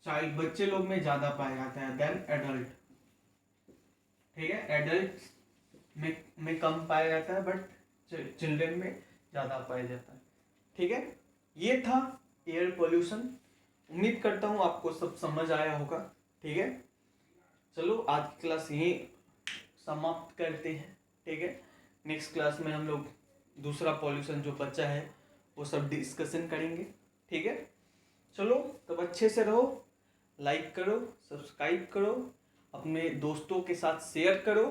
B: चाइल्ड, बच्चे लोग में ज़्यादा पाया जाता है देन एडल्ट, ठीक है। एडल्ट में कम पाया जाता है, बट चिल्ड्रन में ज़्यादा पाया जाता है, ठीक है। ये था एयर पोल्यूशन। उम्मीद करता हूँ आपको सब समझ आया होगा, ठीक है। चलो आज की क्लास यहीं समाप्त करते हैं, ठीक है। नेक्स्ट क्लास में हम लोग दूसरा पॉल्यूशन जो बचा है वो सब डिस्कशन करेंगे, ठीक है। चलो तब अच्छे से रहो, लाइक करो, सब्सक्राइब करो, अपने दोस्तों के साथ शेयर करो,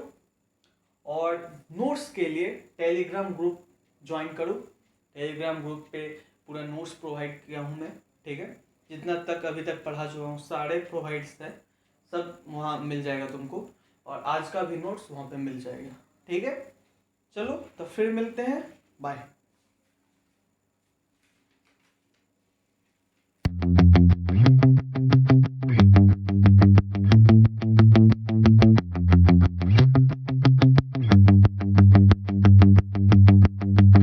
B: और नोट्स के लिए टेलीग्राम ग्रुप ज्वाइन करो। टेलीग्राम ग्रुप पे पूरा नोट्स प्रोवाइड किया हूँ मैं, ठीक है। जितना तक अभी तक पढ़ा चुका हूँ सारे प्रोवाइड्स है, सब वहाँ मिल जाएगा तुमको, और आज का भी नोट्स वहाँ पे मिल जाएगा, ठीक है। चलो तो फिर मिलते हैं, बाय।